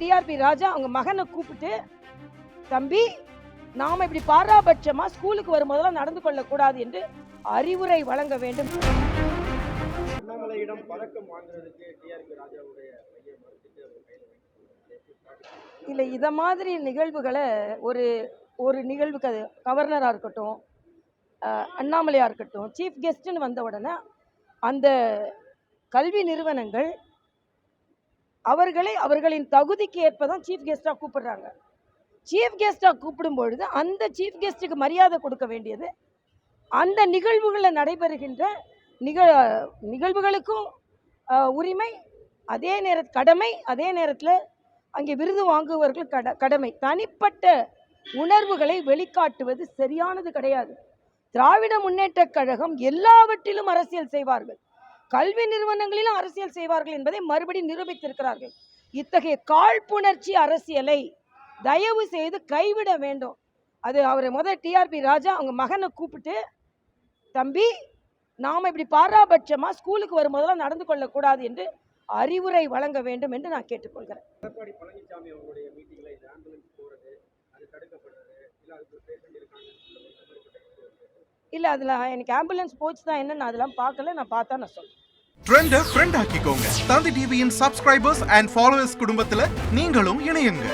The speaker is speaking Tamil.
டிஆர்பி ராஜா அவங்க மகனை கூப்பிட்டு, தம்பி நாம இப்படி பாராபட்சமா ஸ்கூலுக்கு வரும்போதெல்லாம் நடந்து கொள்ளக்கூடாது என்று அறிவுரை வழங்க வேண்டும். அண்ணாமலையிடம் பழக்கம் வாங்குறதுக்கு டிஆர்பி ராஜாவுடைய பையன் மறுத்துட்டு அவர் கையில் இல்லை, இத மாதிரி நிகழ்வுகளை ஒரு நிகழ்வுக்கு அது கவர்னராக இருக்கட்டும், அண்ணாமலையாக இருக்கட்டும், சீஃப் கெஸ்ட்டுன்னு வந்த உடனே அந்த கல்வி நிறுவனங்கள் அவர்களின் தகுதிக்கு ஏற்பதான் சீஃப் கெஸ்ட்டாக கூப்பிடுறாங்க. சீஃப் கெஸ்ட்டாக கூப்பிடும் பொழுது அந்த சீஃப் கெஸ்ட்டுக்கு மரியாதை கொடுக்க வேண்டியது அந்த நிகழ்வுகளில் நடைபெறுகின்ற நிகழ்வுகளுக்கும் உரிமை, அதே கடமை, அதே நேரத்தில் அங்கே விருது வாங்குவர்கள் கடமை. தனிப்பட்ட உணர்வுகளை வெளிக்காட்டுவது சரியானது கிடையாது. திராவிட முன்னேற்ற கழகம் எல்லாவற்றிலும் அரசியல் செய்வார்கள், கல்வி நிறுவனங்களிலும் அரசியல் செய்வார்கள் என்பதை மறுபடியும் நிரூபித்திருக்கிறார்கள். இத்தகைய காழ்ப்புணர்ச்சி அரசியலை தயவு செய்து கைவிட வேண்டும். அது அவர் டிஆர்பி ராஜா அவங்க மகனை கூப்பிட்டு, தம்பி நாம் இப்படி பாராபட்சமா ஸ்கூலுக்கு வரும்போதெல்லாம் நடந்து கொள்ளக்கூடாது என்று அறிவுரை வழங்க வேண்டும் என்று நான் கேட்டுக்கொள்கிறேன். எடப்பாடி பழனிசாமி அவங்களுடைய மீட்டிங்ல இந்த ஆம்புலன்ஸ் போறது அது தடுக்கப்படுறது இல்ல அதுக்கு பேஷண்ட் இருக்காங்க இல்ல, அதுல எனக்கு ஆம்புலன்ஸ் போச்சு தான் என்னன்னு அதெல்லாம் பார்க்கல, நான் பார்த்தா நான் சொல்றேன். ட்ரெண்ட ஃப்ரெண்ட் ஆக்கிக்கோங்க. தந்தி டிவியின் சப்ஸ்கிரைபர்ஸ் அண்ட் ஃபாலோவர்ஸ் குடும்பத்துல நீங்களும் இணையுங்க.